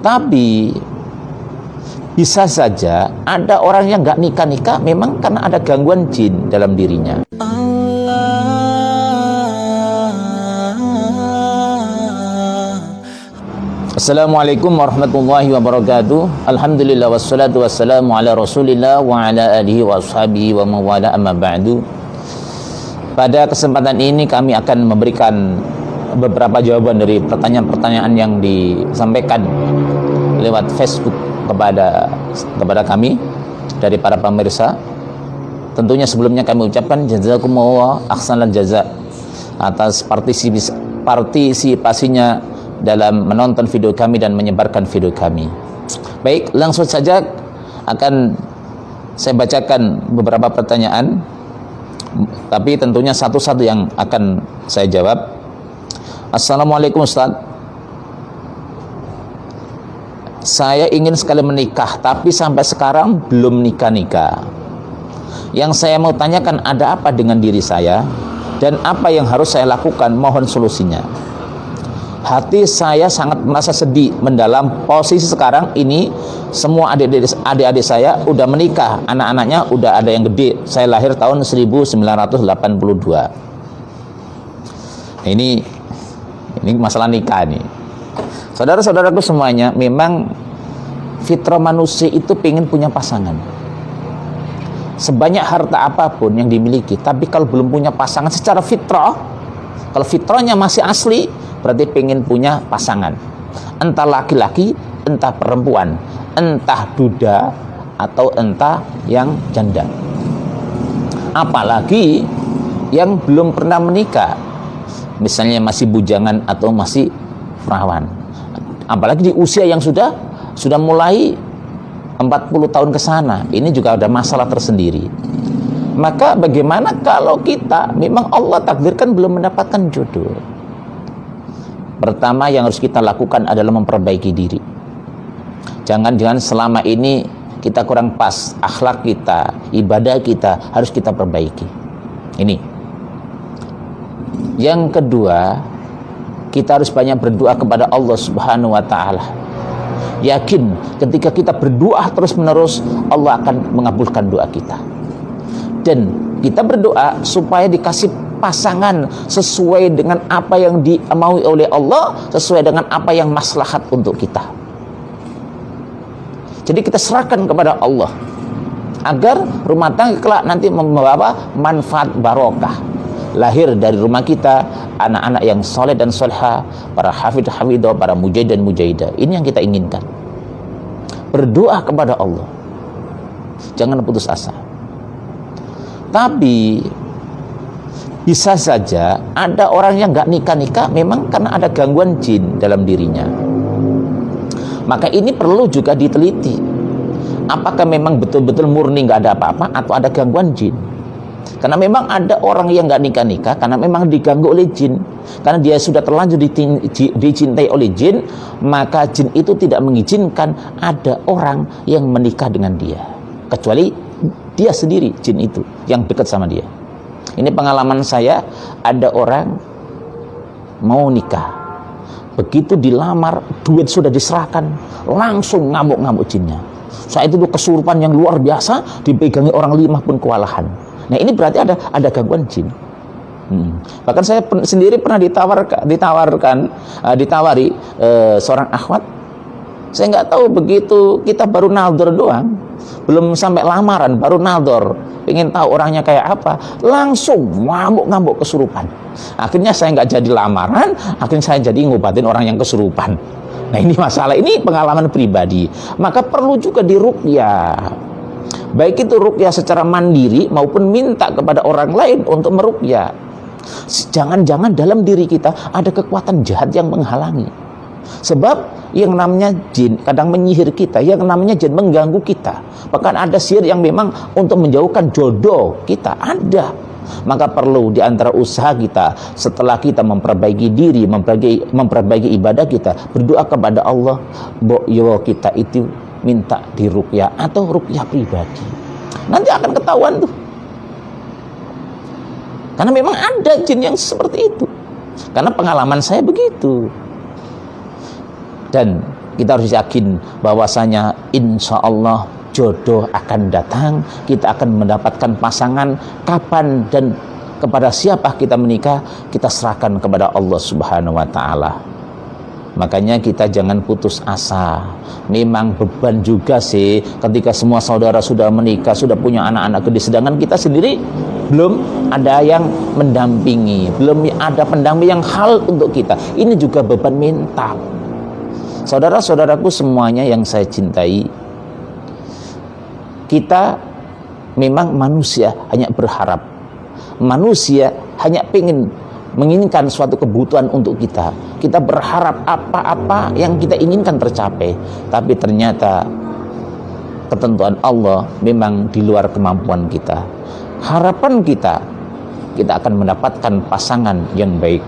Tapi bisa saja ada orang yang nggak nikah-nikah memang karena ada gangguan jin dalam dirinya. Assalamualaikum warahmatullahi wabarakatuh. Alhamdulillah wassalatu wassalamu ala rasulillah wa ala alihi wa ashabihi wa mawala amma ba'du. Pada kesempatan ini kami akan memberikan beberapa jawaban dari pertanyaan-pertanyaan yang disampaikan lewat Facebook kepada kami dari para pemirsa. Tentunya sebelumnya kami ucapkan jazakumullah ahsanal jaza atas partisipasinya dalam menonton video kami dan menyebarkan video kami. Baik, langsung saja akan saya bacakan beberapa pertanyaan, tapi tentunya satu-satu yang akan saya jawab. Assalamualaikum Ustaz, saya ingin sekali menikah tapi sampai sekarang belum nikah-nikah. Yang saya mau tanyakan, ada apa dengan diri saya dan apa yang harus saya lakukan, mohon solusinya. Hati saya sangat merasa sedih mendalam. Posisi sekarang ini semua adik-adik saya udah menikah, anak-anaknya udah ada yang gede. Saya lahir tahun 1982. Ini masalah nikah nih. Saudara-saudaraku semuanya, memang fitrah manusia itu pengen punya pasangan. Sebanyak harta apapun yang dimiliki, tapi kalau belum punya pasangan secara fitrah, kalau fitrahnya masih asli, berarti pengen punya pasangan. Entah laki-laki, entah perempuan, entah duda, atau entah yang janda. Apalagi yang belum pernah menikah, misalnya masih bujangan atau masih perawan. Apalagi di usia yang sudah mulai 40 tahun ke sana, ini juga ada masalah tersendiri. Maka bagaimana kalau kita memang Allah takdirkan belum mendapatkan jodoh? Pertama yang harus kita lakukan adalah memperbaiki diri. Jangan-jangan selama ini kita kurang pas, akhlak kita, ibadah kita harus kita perbaiki. Ini. Yang kedua, kita harus banyak berdoa kepada Allah Subhanahu wa taala. Yakin ketika kita berdoa terus-menerus, Allah akan mengabulkan doa kita. Dan kita berdoa supaya dikasih pasangan sesuai dengan apa yang dimaui oleh Allah, sesuai dengan apa yang maslahat untuk kita. Jadi kita serahkan kepada Allah agar rumah tangga kelak nanti membawa manfaat barokah. Lahir dari rumah kita anak-anak yang soleh dan soleha, para hafidh hafidah, para mujahid dan mujahidah. Ini yang kita inginkan. Berdoa kepada Allah, jangan putus asa. Tapi bisa saja ada orang yang nggak nikah-nikah memang karena ada gangguan jin dalam dirinya. Maka ini perlu juga diteliti. Apakah memang betul-betul murni nggak ada apa-apa atau ada gangguan jin? Karena memang ada orang yang nggak nikah-nikah karena memang diganggu oleh jin. Karena dia sudah terlanjur dicintai oleh jin, maka jin itu tidak mengizinkan ada orang yang menikah dengan dia. Kecuali dia sendiri, jin itu, yang dekat sama dia. Ini pengalaman saya, ada orang mau nikah, begitu dilamar, duit sudah diserahkan, langsung ngamuk-ngamuk jinnya. Saat itu kesurupan yang luar biasa, dipegangi orang 5 pun kewalahan. Nah ini berarti ada gangguan jin. Bahkan saya sendiri pernah ditawari seorang akhwat. Saya nggak tahu, begitu kita baru naldor doang, belum sampai lamaran, baru naldor, pengen tahu orangnya kayak apa, langsung ngamuk-ngamuk kesurupan. Akhirnya saya nggak jadi lamaran, akhirnya saya jadi ngobatin orang yang kesurupan. Nah ini masalah, ini pengalaman pribadi. Maka perlu juga diruqyah, baik itu ruqyah secara mandiri maupun minta kepada orang lain untuk meruqyah. Jangan-jangan dalam diri kita ada kekuatan jahat yang menghalangi. Sebab yang namanya jin kadang menyihir kita, yang namanya jin mengganggu kita. Bahkan ada sihir yang memang untuk menjauhkan jodoh kita, ada. Maka perlu di antara usaha kita, setelah kita memperbaiki diri, memperbaiki ibadah kita, berdoa kepada Allah, bahwa kita itu minta diruqyah atau ruqyah pribadi. Nanti akan ketahuan tuh. Karena memang ada jin yang seperti itu. Karena pengalaman saya begitu. Dan Kita harus yakin bahwasanya insya Allah jodoh akan datang, kita akan mendapatkan pasangan. Kapan dan kepada siapa kita menikah, kita serahkan kepada Allah Subhanahu wa Ta'ala. Makanya kita jangan putus asa. Memang beban juga sih ketika semua saudara sudah menikah, sudah punya anak-anak gede, sedangkan kita sendiri belum ada yang mendampingi, belum ada pendamping yang hal untuk kita. Ini juga beban mental. Saudara-saudaraku semuanya yang saya cintai, kita memang manusia hanya berharap, manusia hanya menginginkan suatu kebutuhan untuk kita. Kita berharap apa-apa yang kita inginkan tercapai, tapi ternyata ketentuan Allah memang di luar kemampuan kita. Harapan kita akan mendapatkan pasangan yang baik,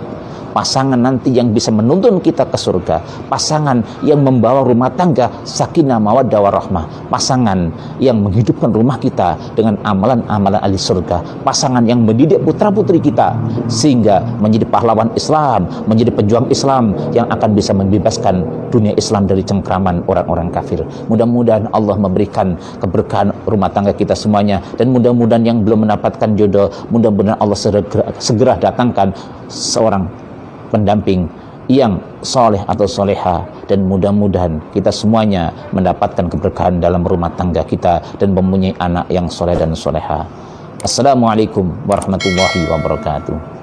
pasangan nanti yang bisa menuntun kita ke surga, pasangan yang membawa rumah tangga sakinah mawaddah warahmah, pasangan yang menghidupkan rumah kita dengan amalan-amalan ahli surga, pasangan yang mendidik putra-putri kita sehingga menjadi pahlawan Islam, menjadi pejuang Islam yang akan bisa membebaskan dunia Islam dari cengkraman orang-orang kafir. Mudah-mudahan Allah memberikan keberkahan rumah tangga kita semuanya, dan mudah-mudahan yang belum mendapatkan jodoh, mudah-mudahan Allah segera datangkan seorang pendamping yang soleh atau soleha, dan mudah-mudahan kita semuanya mendapatkan keberkahan dalam rumah tangga kita dan mempunyai anak yang soleh dan soleha. Assalamualaikum warahmatullahi wabarakatuh.